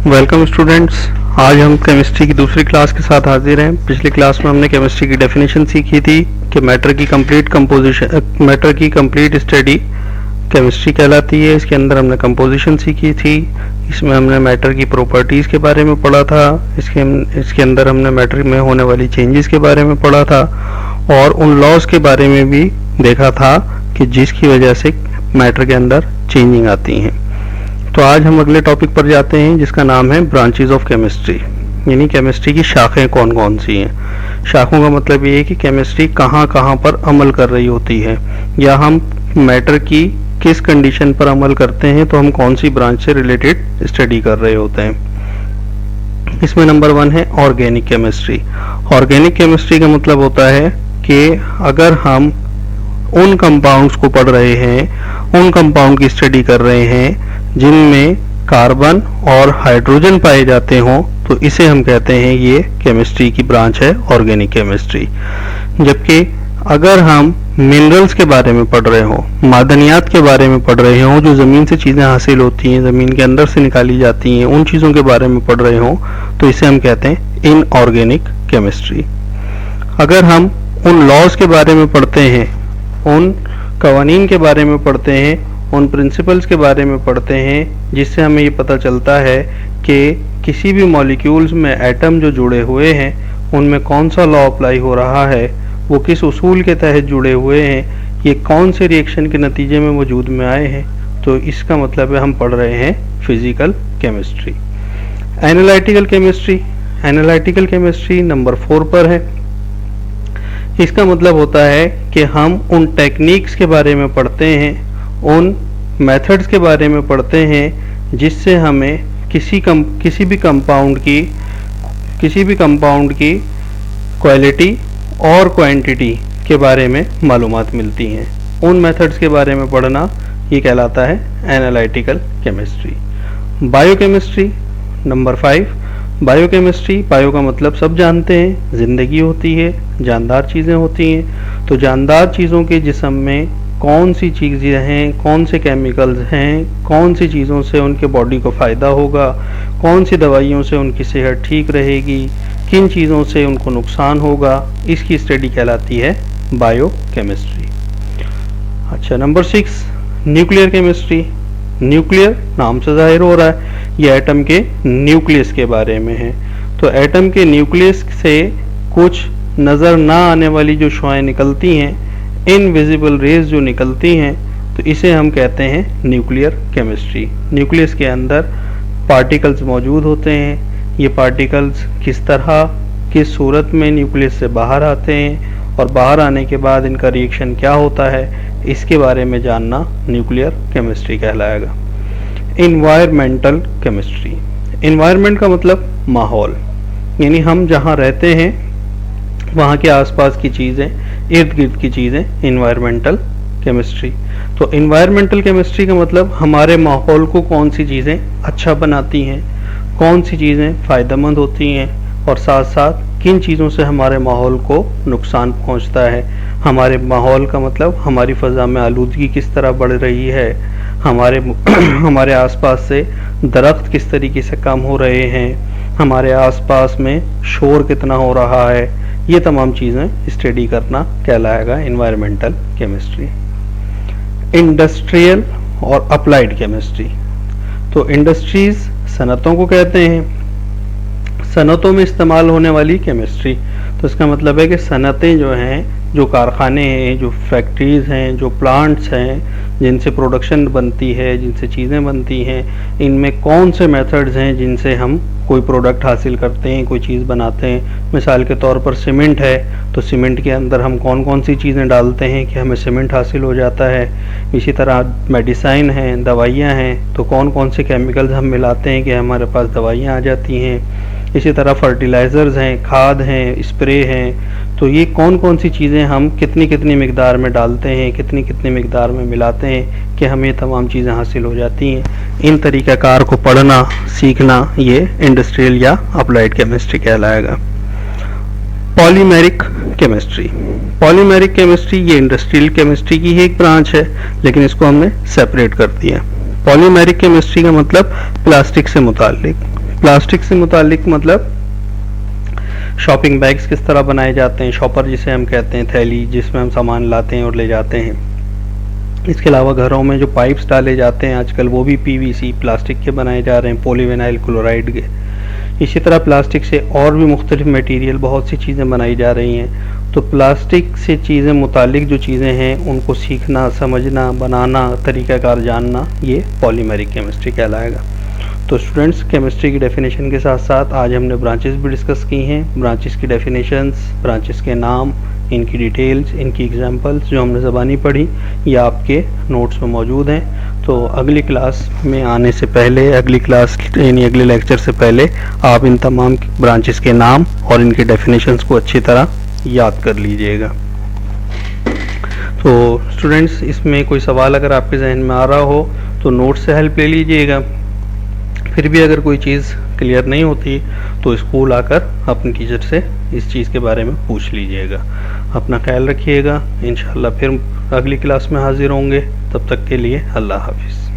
Welcome students. आज हम chemistry की दूसरी क्लास के साथ हाजिर हैं। पिछली क्लास में हमने केमिस्ट्री की डेफिनेशन सीखी थी कि मैटर की कंप्लीट स्टडी केमिस्ट्री कहलाती है। इसके अंदर हमने कंपोजिशन सीखी थी। इसमें हमने मैटर की प्रॉपर्टीज़ के बारे में पढ़ा था। इसके अंदर हमने मैटर में होने वाली चेंजेस के बारे में पढ़ा था और उन लॉज के बारे में भी देखा था कि जिसकी वजह से मैटर के अंदर चेंजिंग आती हैं। तो आज हम अगले टॉपिक पर जाते हैं जिसका नाम है ब्रांचेस ऑफ केमिस्ट्री, यानी केमिस्ट्री की शाखें कौन कौन सी हैं। शाखों का मतलब ये है कि केमिस्ट्री कहाँ कहाँ पर अमल कर रही होती है, या हम मैटर की किस कंडीशन पर अमल करते हैं, तो हम कौन सी ब्रांच से रिलेटेड स्टडी कर रहे होते हैं। इसमें नंबर 1 है ऑर्गेनिक केमिस्ट्री। ऑर्गेनिक केमिस्ट्री का मतलब होता है कि अगर हम उन कंपाउंड्स को पढ़ रहे हैं, उन कंपाउंड की स्टडी कर रहे हैं जिनमें कार्बन और हाइड्रोजन पाए जाते हों, तो इसे हम कहते हैं ये केमिस्ट्री की ब्रांच है ऑर्गेनिक केमिस्ट्री। जबकि अगर हम मिनरल्स के बारे में पढ़ रहे हों, मादनियात के बारे में पढ़ रहे हों, जो ज़मीन से चीज़ें हासिल होती हैं, ज़मीन के अंदर से निकाली जाती हैं, उन चीज़ों के बारे में पढ़ रहे हों, तो इसे हम कहते हैं इनऑर्गेनिक केमिस्ट्री। अगर हम उन लॉज के बारे में पढ़ते हैं, उन कवानीन के बारे में पढ़ते हैं, उन प्रिंसिपल्स के बारे में पढ़ते हैं, जिससे हमें ये पता चलता है कि किसी भी मॉलिक्यूल्स में एटम जो जुड़े हुए हैं उनमें कौन सा लॉ अप्लाई हो रहा है, वो किस उसूल के तहत जुड़े हुए हैं, ये कौन से रिएक्शन के नतीजे में वजूद में आए हैं, तो इसका मतलब है हम पढ़ रहे हैं physical chemistry. Analytical chemistry. Analytical chemistry number 4 पर है। इसका मतलब होता है कि हम उन टेक्निक्स के बारे में पढ़ते हैं, उन मेथड्स के बारे में पढ़ते हैं जिससे हमें किसी भी कंपाउंड की क्वालिटी और क्वांटिटी के बारे में मालूमात मिलती हैं। उन मेथड्स के बारे में पढ़ना ये कहलाता है analytical chemistry. Biochemistry number 5। Biochemistry, bio का मतलब सब जानते हैं, ज़िंदगी होती है, जानदार चीज़ें होती हैं। तो जानदार चीज़ों के जिस्म में कौन सी चीज़ें हैं, कौन से केमिकल्स हैं, कौन सी चीज़ों से उनके बॉडी को फ़ायदा होगा, कौन सी दवाइयों से उनकी सेहत ठीक रहेगी, किन चीज़ों से उनको नुकसान होगा, इसकी स्टडी कहलाती है बायोकेमिस्ट्री। अच्छा, नंबर 6 न्यूक्लियर केमिस्ट्री। न्यूक्लियर नाम से जाहिर हो रहा है ये एटम के न्यूक्लियस के बारे में है। तो एटम के न्यूक्लियस से कुछ नज़र ना आने वाली जो शुआएं निकलती हैं, इनविजिबल रेज जो निकलती हैं, तो इसे हम कहते हैं न्यूक्लियर केमिस्ट्री। न्यूक्लियस के अंदर पार्टिकल्स मौजूद होते हैं। ये पार्टिकल्स किस तरह, किस सूरत में न्यूक्लियस से बाहर आते हैं और बाहर आने के बाद इनका रिएक्शन क्या होता है, इसके बारे में जानना न्यूक्लियर केमिस्ट्री कहलाएगा। Environmental chemistry. इन्वायरमेंट का मतलब माहौल, यानी हम जहाँ रहते हैं वहाँ के आसपास की चीज़ें, इर्द गिर्द की चीज़ें, इन्वायरमेंटल केमिस्ट्री। तो इन्वायरमेंटल केमिस्ट्री का मतलब हमारे माहौल को कौन सी चीज़ें अच्छा बनाती हैं, कौन सी चीज़ें फ़ायदेमंद होती हैं, और साथ साथ किन चीज़ों से हमारे माहौल को नुकसान पहुंचता है। हमारे माहौल का मतलब हमारी फ़ज़ा में आलूदगी किस तरह बढ़ रही है, हमारे आसपास से दरख्त किस तरीके से कम हो रहे हैं, हमारे आसपास में शोर कितना हो रहा है, ये तमाम चीज़ें स्टडी करना कहलाएगा इन्वायरमेंटल केमिस्ट्री। इंडस्ट्रियल और अप्लाइड केमिस्ट्री। तो इंडस्ट्रीज़ सनतों को कहते हैं, सनतों में इस्तेमाल होने वाली केमिस्ट्री। तो इसका मतलब है कि सनतें जो हैं, जो कारखाने हैं, जो फैक्ट्रीज़ हैं, जो प्लांट्स हैं जिनसे प्रोडक्शन बनती है, जिनसे चीज़ें बनती हैं, इनमें कौन से मेथड्स हैं जिनसे हम कोई प्रोडक्ट हासिल करते हैं, कोई चीज़ बनाते हैं। मिसाल के तौर पर सीमेंट है, तो सीमेंट के अंदर हम कौन कौन सी चीज़ें डालते हैं कि हमें सीमेंट हासिल हो जाता है। इसी तरह मेडिसिन हैं, दवाइयाँ हैं, तो कौन कौन से केमिकल्स हम मिलाते हैं कि हमारे पास दवाइयाँ आ जाती हैं। इसी तरह फर्टिलाइज़र्स हैं, खाद हैं, स्प्रे हैं, तो ये कौन कौन सी चीज़ें हम कितनी कितनी मिकदार में डालते हैं, कितनी कितनी मिकदार में मिलाते हैं कि हमें तमाम चीज़ें हासिल हो जाती हैं। इन तरीक़ाकार को पढ़ना, सीखना, ये इंडस्ट्रियल या अप्लाइड केमिस्ट्री कहलाएगा। Polymeric chemistry. पॉलीमेरिक केमिस्ट्री ये इंडस्ट्रियल केमिस्ट्री की ही एक ब्रांच है, लेकिन इसको हमने सेपरेट कर दिया। पॉलीमेरिक केमिस्ट्री का मतलब प्लास्टिक से मुताल्लिक। प्लास्टिक से मुतालिक मतलब शॉपिंग बैग्स किस तरह बनाए जाते हैं, शॉपर जिसे हम कहते हैं, थैली जिसमें हम सामान लाते हैं और ले जाते हैं। इसके अलावा घरों में जो पाइप्स डाले जाते हैं आजकल वो भी पीवीसी प्लास्टिक के बनाए जा रहे हैं, पॉलीविनाइल क्लोराइड के। इसी तरह प्लास्टिक से और भी मुख्तलिफ मटेरियल बहुत सी चीज़ें बनाई जा रही हैं। तो प्लास्टिक से चीज़ें मुतालिक जो चीज़ें हैं उनको सीखना, समझना, बनाना, तरीक़ाकार जानना, ये पॉलीमेरिक केमिस्ट्री कहलाएगा। तो स्टूडेंट्स, केमिस्ट्री की डेफिनेशन के साथ साथ आज हमने ब्रांचेस भी डिस्कस की हैं। ब्रांचेस की डेफिनेशंस, ब्रांचेस के नाम, इनकी डिटेल्स, इनकी एग्जांपल्स जो हमने ज़बानी पढ़ी, ये आपके नोट्स में मौजूद हैं। तो अगली क्लास में आने से पहले, अगली क्लास यानी अगले लेक्चर से पहले आप इन तमाम ब्रांचेस के नाम और इनके डेफिनेशंस को अच्छी तरह याद कर लीजिएगा। तो स्टूडेंट्स, इसमें कोई सवाल अगर आपके जहन में आ रहा हो तो नोट से हेल्प ले लीजिएगा। फिर भी अगर कोई चीज़ क्लियर नहीं होती तो स्कूल आकर अपने टीचर से इस चीज़ के बारे में पूछ लीजिएगा। अपना ख्याल रखिएगा। इंशाअल्लाह फिर अगली क्लास में हाजिर होंगे। तब तक के लिए अल्लाह हाफिज़।